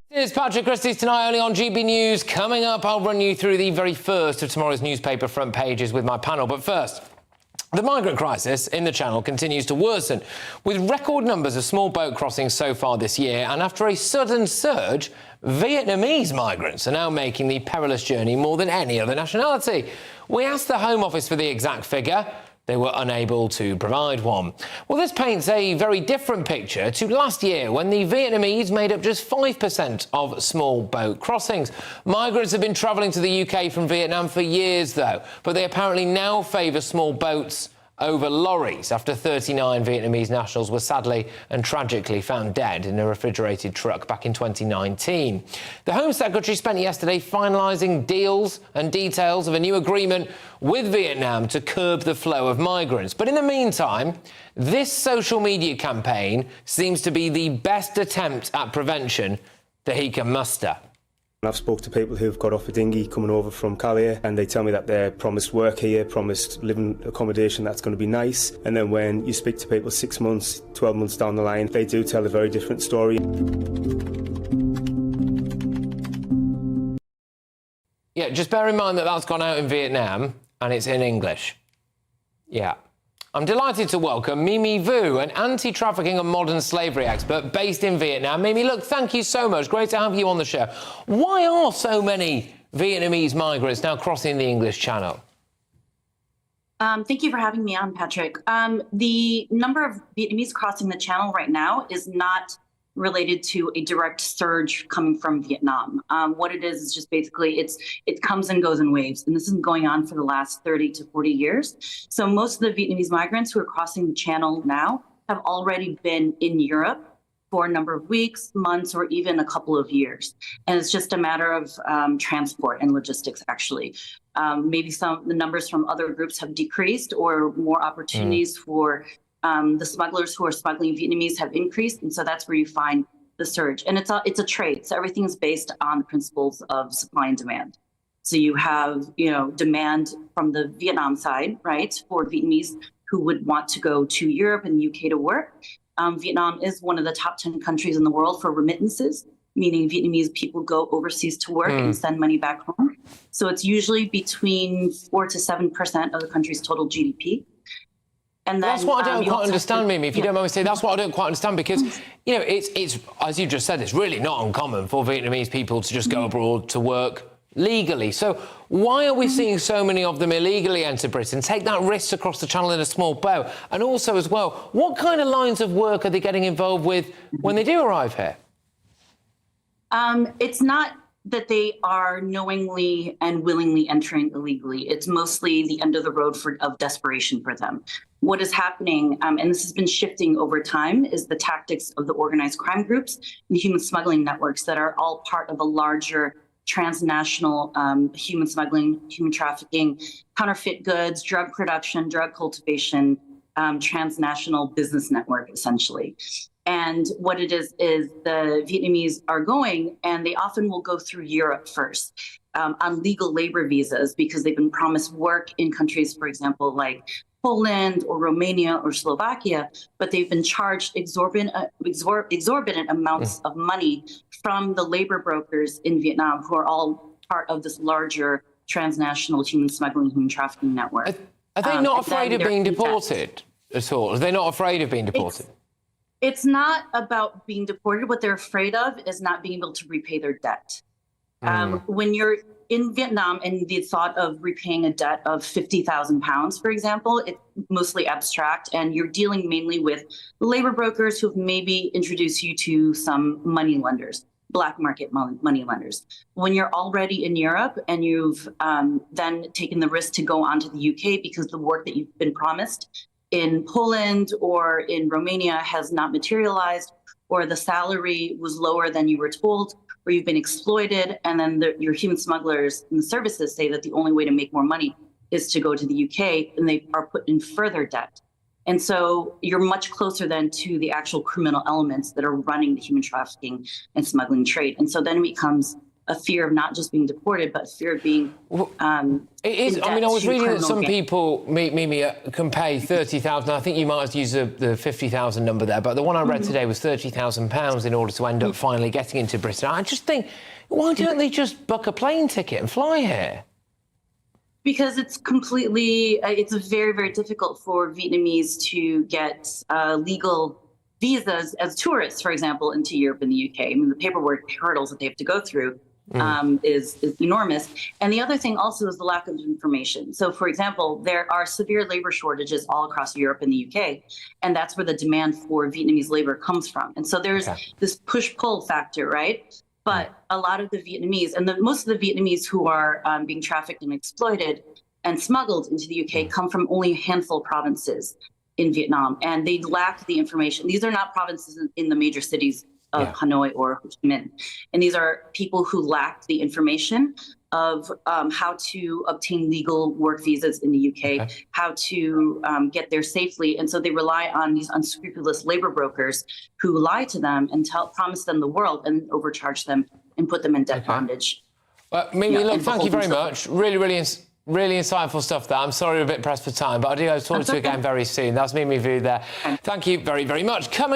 Here's Patrick Christys tonight, only on GB News. Coming up, I'll run you through the very first of tomorrow's newspaper front pages with my panel. But first, the migrant crisis in the Channel continues to worsen, with record numbers of small boat crossings so far this year. And after a sudden surge, Vietnamese migrants are now making the perilous journey more than any other nationality. We asked the Home Office for the exact figure. They were unable to provide one. Well, this paints a very different picture to last year, when the Vietnamese made up just 5% of small boat crossings. Migrants have been travelling to the UK from Vietnam for years, though, but they apparently now favour small boats over lorries after 39 Vietnamese nationals were sadly and tragically found dead in a refrigerated truck back in 2019. The Home Secretary spent yesterday finalising deals and details of a new agreement with Vietnam to curb the flow of migrants. But in the meantime, this social media campaign seems to be the best attempt at prevention that he can muster. I've spoke to people who've got off a dinghy coming over from Calais, and they tell me that they're promised work here, promised living accommodation that's going to be nice. And then when you speak to people 6 months, 12 months down the line, they do tell a very different story. Yeah, just bear in mind that that's gone out in Vietnam and it's in English. Yeah. I'm delighted to welcome Mimi Vu, an anti-trafficking and modern slavery expert based in Vietnam. Mimi, look, thank you so much. Great to have you on the show. Why are so many Vietnamese migrants now crossing the English Channel? Thank you for having me on, Patrick. The number of Vietnamese crossing the Channel right now is not related to a direct surge coming from Vietnam. What it is just basically it comes and goes in waves, and this has been going on for the last 30 to 40 years. So most of the Vietnamese migrants who are crossing the Channel now have already been in Europe for a number of weeks, months, or even a couple of years. And it's just a matter of transport and logistics, actually. Maybe the numbers from other groups have decreased, or more opportunities for the smugglers who are smuggling Vietnamese have increased, and so that's where you find the surge. And it's a trade, so everything is based on the principles of supply and demand. So you have, demand from the Vietnam side, right, for Vietnamese who would want to go to Europe and the UK to work. Vietnam is one of the top 10 countries in the world for remittances, meaning Vietnamese people go overseas to work and send money back home. So it's usually between 4 to 7% of the country's total GDP. And then, that's what I don't quite understand, Mimi, if you don't mind me saying. That's what I don't quite understand, because, it's as you just said, it's really not uncommon for Vietnamese people to just go abroad to work legally. So why are we seeing so many of them illegally enter Britain, take that risk across the Channel in a small boat? And also, as well, what kind of lines of work are they getting involved with when they do arrive here? It's not that they are knowingly and willingly entering illegally. It's mostly the end of the road of desperation for them. What is happening, and this has been shifting over time, is the tactics of the organized crime groups and human smuggling networks that are all part of a larger transnational human smuggling, human trafficking, counterfeit goods, drug production, drug cultivation, transnational business network, essentially. And what it is the Vietnamese are going, and they often will go through Europe first on legal labor visas, because they've been promised work in countries, for example, like Poland or Romania or Slovakia, but they've been charged exorbitant amounts of money from the labor brokers in Vietnam, who are all part of this larger transnational human smuggling, human trafficking network. Are they not afraid of being deported at all? Are they not afraid of being deported? It's not about being deported. What they're afraid of is not being able to repay their debt. When you're in Vietnam and the thought of repaying a debt of 50,000 pounds, for example, it's mostly abstract, and you're dealing mainly with labor brokers who've maybe introduced you to some money lenders, black market money lenders. When you're already in Europe and you've then taken the risk to go onto the UK because the work that you've been promised in Poland or in Romania has not materialized, or the salary was lower than you were told, or you've been exploited, and then your human smugglers and the services say that the only way to make more money is to go to the UK, and they are put in further debt. And so you're much closer then to the actual criminal elements that are running the human trafficking and smuggling trade. And so then it becomes a fear of not just being deported, but fear of being it is. I mean, I was reading that some people, Mimi, can pay 30,000. I think you might have used the 50,000 number there, but the one I read today was £30,000 in order to end up finally getting into Britain. I just think, why don't they just book a plane ticket and fly here? Because it's completely, it's very, very difficult for Vietnamese to get legal visas as tourists, for example, into Europe and the UK. I mean, the paperwork hurdles that they have to go through is enormous. And the other thing also is the lack of information. So, for example, there are severe labor shortages all across Europe and the UK, and that's where the demand for Vietnamese labor comes from. And so there's this push-pull factor, right? But a lot of the Vietnamese, and most of the Vietnamese who are being trafficked and exploited and smuggled into the UK come from only a handful of provinces in Vietnam, and they lack the information. These are not provinces in the major cities of Hanoi or Ho Chi Minh. And these are people who lack the information of how to obtain legal work visas in the UK, how to get there safely. And so they rely on these unscrupulous labor brokers who lie to them and promise them the world and overcharge them and put them in debt bondage. Well, Mimi, look, thank you very much. Really insightful stuff there. I'm sorry we're a bit pressed for time, but I do hope to talk to you again very soon. That's Mimi Vu there. Thank you very, very much. Coming